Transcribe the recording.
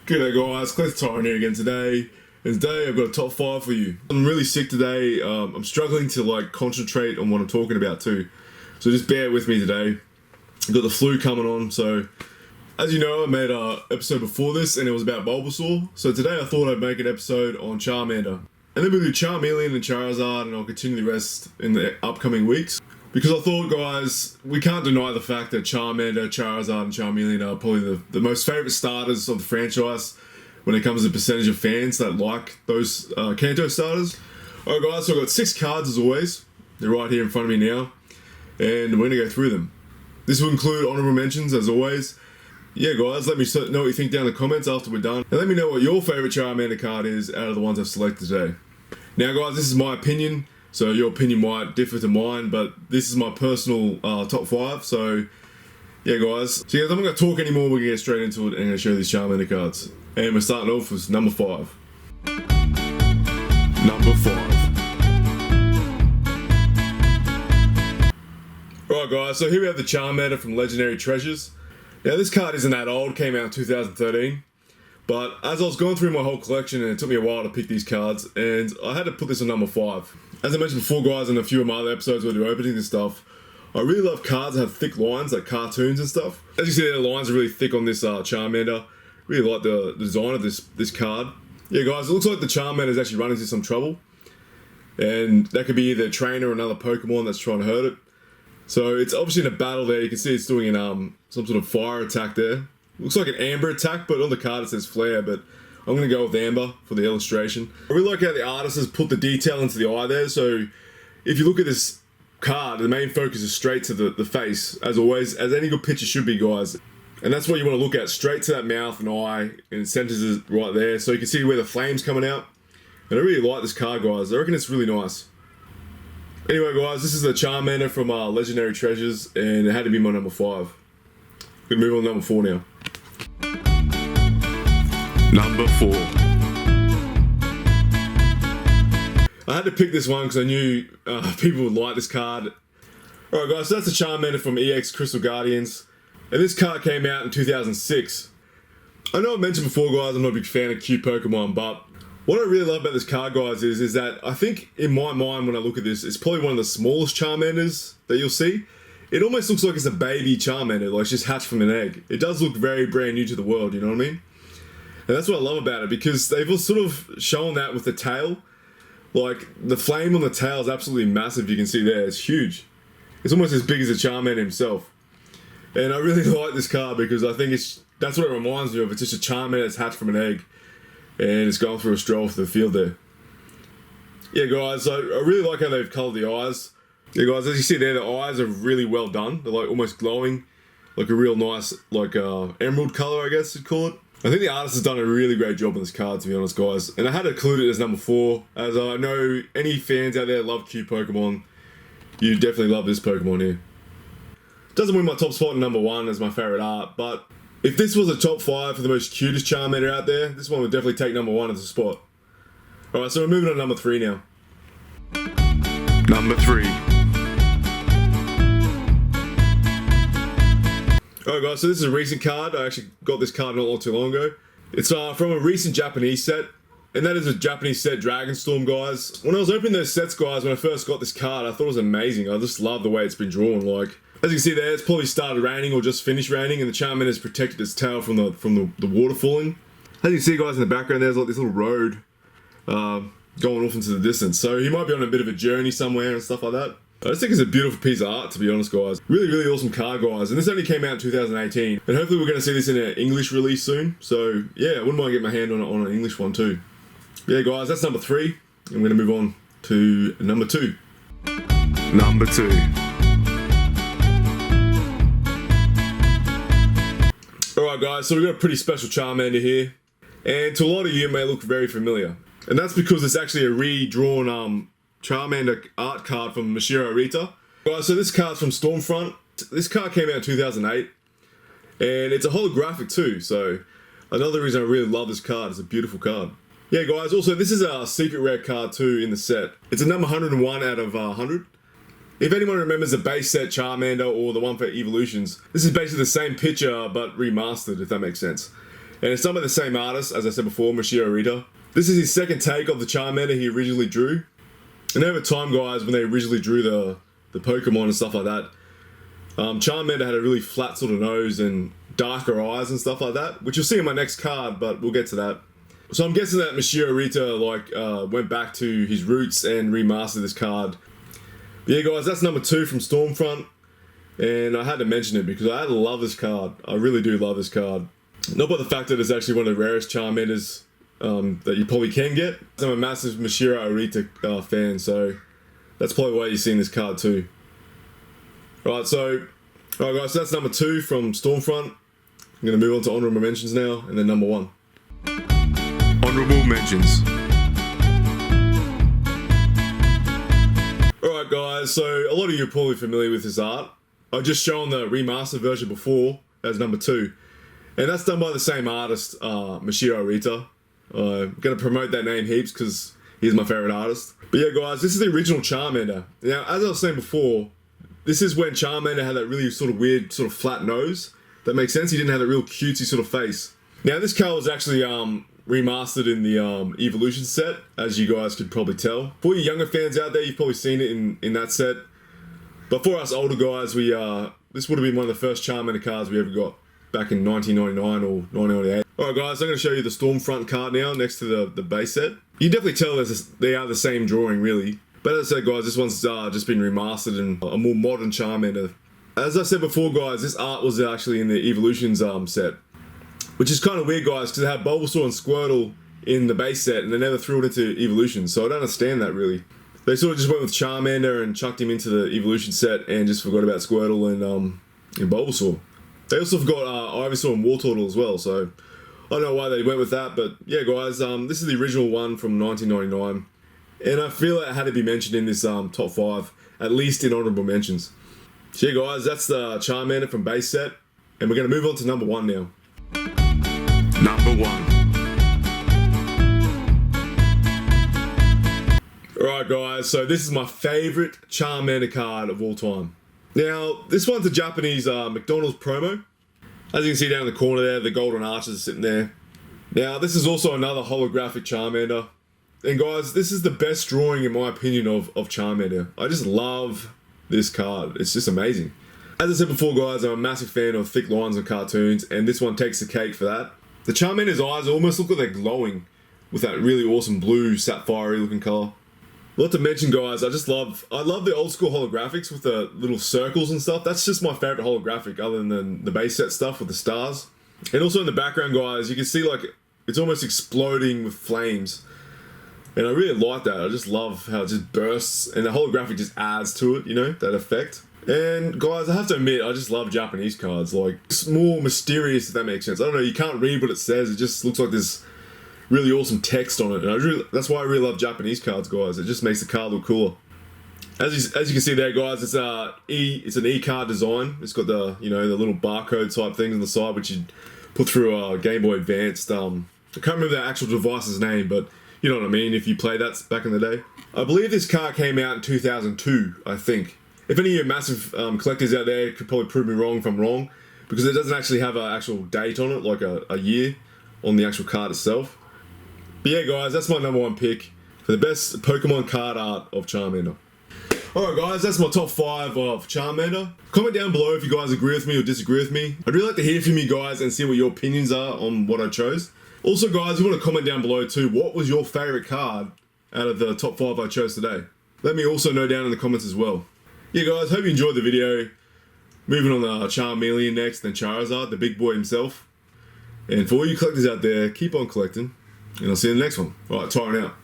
G'day guys, Tyrant here again today. And today I've got a top 5 for you. I'm really sick today. I'm struggling to concentrate on what I'm talking about too. So just bear with me today. I've got the flu coming on, so as you know, I made an episode before this and it was about Bulbasaur. So today I thought I'd make an episode on Charmander. And then we'll do Charmeleon and Charizard, and I'll continue the rest in the upcoming weeks. Because I thought, guys, we can't deny the fact that Charmander, Charizard, and Charmeleon are probably the most favourite starters of the franchise when it comes to percentage of fans that like those Kanto starters. Alright guys, so I've got 6 cards as always. They're right here in front of me now. And we're going to go through them. This will include honourable mentions as always. Yeah guys, let me know what you think down in the comments after we're done. And let me know what your favourite Charmander card is out of the ones I've selected today. Now guys, this is my opinion. So your opinion might differ to mine, but this is my personal top 5. So yeah guys, so I'm not going to talk anymore, we're going to get straight into it and I'm going to show you these Charmander cards. And we're starting off with number 5. Number 5. Right guys, so here we have the Charmander from Legendary Treasures. Now this card isn't that old, came out in 2013. But as I was going through my whole collection, and it took me a while to pick these cards, and I had to put this on number 5. As I mentioned before guys, in a few of my other episodes where they're opening and stuff, I really love cards that have thick lines, like cartoons and stuff. As you see, the lines are really thick on this Charmander. Really like the design of this card. Yeah guys, it looks like the Charmander is actually running into some trouble. And that could be either a trainer or another Pokemon that's trying to hurt it. So it's obviously in a battle there, you can see it's doing some sort of fire attack there. Looks like an amber attack, but on the card it says flare, but I'm going to go with amber for the illustration. I really like how the artist has put the detail into the eye there, so if you look at this card, the main focus is straight to the face, as always, as any good picture should be guys. And that's what you want to look at, straight to that mouth and eye, and it centers it right there, so you can see where the flame's coming out. And I really like this card guys, I reckon it's really nice. Anyway guys, this is the Charmander from Legendary Treasures, and it had to be my number 5. We're going to move on to number 4 now. Number 4. I had to pick this one because I knew people would like this card. Alright guys, so that's the Charmander from EX Crystal Guardians. And this card came out in 2006. I know I mentioned before guys, I'm not a big fan of cute Pokemon, but what I really love about this card guys is that I think in my mind when I look at this, it's probably one of the smallest Charmanders that you'll see. It almost looks like it's a baby Charmander, like it's just hatched from an egg. It does look very brand new to the world, you know what I mean? And that's what I love about it, because they've sort of shown that with the tail. Like, the flame on the tail is absolutely massive, you can see there, it's huge. It's almost as big as the Charmander himself. And I really like this card because I think that's what it reminds me of. It's just a Charmander that's hatched from an egg. And it's going through a stroll through the field there. Yeah guys, so I really like how they've coloured the eyes. Yeah guys, as you see there, the eyes are really well done. They're like almost glowing. Like a real nice, emerald colour I guess you'd call it. I think the artist has done a really great job on this card, to be honest guys. And I had to include it as number 4, as I know any fans out there that love cute Pokemon, you definitely love this Pokemon here. Doesn't win my top spot in number 1 as my favourite art, but if this was a top 5 for the most cutest Charmander out there, this one would definitely take number 1 as a spot. Alright, so we're moving on to number 3 now. Number 3. Alright guys, so this is a recent card. I actually got this card not too long ago. It's from a recent Japanese set, and that is a Japanese set, Dragonstorm guys. When I was opening those sets guys, when I first got this card, I thought it was amazing. I just love the way it's been drawn. Like, as you can see there, it's probably started raining or just finished raining, and the Charmander has protected its tail from the water falling. As you can see guys in the background, there's like this little road going off into the distance. So he might be on a bit of a journey somewhere and stuff like that. I just think it's a beautiful piece of art, to be honest guys. Really, really awesome card guys. And this only came out in 2018. And hopefully we're going to see this in an English release soon. So yeah, I wouldn't mind getting my hand on an English one too. Yeah guys, that's number 3. And we're going to move on to number 2. Number 2. Alright guys, so we've got a pretty special Charmander here. And to a lot of you it may look very familiar. And that's because it's actually a redrawn Charmander art card from Mashiro Rita. Guys, so this card's from Stormfront. This card came out in 2008. And it's a holographic too, so another reason I really love this card. It's a beautiful card. Yeah guys, also this is a secret rare card too in the set. It's a number 101 out of 100. If anyone remembers the base set Charmander or the one for Evolutions, this is basically the same picture but remastered, if that makes sense. And it's done by the same artist, as I said before, Masahiro Arita. This is his second take of the Charmander he originally drew. And over time, guys, when they originally drew the Pokemon and stuff like that, Charmander had a really flat sort of nose and darker eyes and stuff like that, which you'll see in my next card, but we'll get to that. So I'm guessing that Masahiro Arita went back to his roots and remastered this card. But yeah, guys, that's number 2 from Stormfront, and I had to mention it because I love this card. I really do love this card. Not by the fact that it's actually one of the rarest Charmanders that you probably can get. I'm a massive Masahiro Arita fan, so that's probably why you're seeing this card too. Alright, guys, so that's number 2 from Stormfront. I'm going to move on to honorable mentions now, and then number 1. Honorable mentions. Alright guys, so a lot of you are probably familiar with this art. I've just shown the remastered version before as number 2. And that's done by the same artist, Masahiro Arita. I'm going to promote that name heaps because he's my favourite artist. But yeah guys, this is the original Charmander. Now, as I was saying before, this is when Charmander had that really sort of weird, sort of flat nose. That makes sense, he didn't have that real cutesy sort of face. Now this card was actually remastered in the Evolution set, as you guys could probably tell. For you younger fans out there, you've probably seen it in that set. But for us older guys, this would have been one of the first Charmander cards we ever got back in 1999 or 1998. Alright guys, I'm going to show you the Stormfront card now next to the base set. You can definitely tell they are the same drawing really. But as I said guys, this one's just been remastered in a more modern Charmander. As I said before guys, this art was actually in the Evolutions set. Which is kind of weird guys, because they had Bulbasaur and Squirtle in the base set and they never threw it into Evolution, so I don't understand that really. They sort of just went with Charmander and chucked him into the Evolution set and just forgot about Squirtle and Bulbasaur. They also forgot Ivysaur and Wartortle as well, so I don't know why they went with that, but yeah guys, this is the original one from 1999. And I feel it had to be mentioned in this top 5, at least in honorable mentions. So yeah guys, that's the Charmander from base set, and we're going to move on to number 1 now. Number 1. Alright guys, so this is my favourite Charmander card of all time. Now, this one's a Japanese McDonald's promo. As you can see down in the corner there, the golden arches are sitting there. Now, this is also another holographic Charmander. And guys, this is the best drawing in my opinion of Charmander. I just love this card. It's just amazing. As I said before guys, I'm a massive fan of thick lines and cartoons, and this one takes the cake for that. The Charmander's eyes almost look like they're glowing with that really awesome blue, sapphire-y looking colour. Not to mention guys, I love the old school holographics with the little circles and stuff. That's just my favourite holographic other than the base set stuff with the stars. And also in the background guys, you can see like it's almost exploding with flames. And I really like that. I just love how it just bursts and the holographic just adds to it, you know, that effect. And guys, I have to admit, I just love Japanese cards. Like, it's more mysterious if that makes sense. I don't know, you can't read what it says. It just looks like this really awesome text on it. And that's why I really love Japanese cards, guys. It just makes the card look cooler. As you can see there, guys, it's an E-card design. It's got the, you know, the little barcode type things on the side, which you'd put through a Game Boy Advanced. I can't remember the actual device's name, but you know what I mean, if you played that back in the day. I believe this card came out in 2002, I think. If any of you massive collectors out there could probably prove me wrong if I'm wrong, because it doesn't actually have an actual date on it, like a year on the actual card itself. But yeah guys, that's my number 1 pick for the best Pokemon card art of Charmander. Alright guys, that's my top 5 of Charmander. Comment down below if you guys agree with me or disagree with me. I'd really like to hear from you guys and see what your opinions are on what I chose. Also guys, you want to comment down below too, what was your favourite card out of the top 5 I chose today? Let me also know down in the comments as well. Yeah guys, hope you enjoyed the video. Moving on to Charmeleon next, then Charizard, the big boy himself. And for all you collectors out there, keep on collecting. And I'll see you in the next one. Alright, Tyrant out.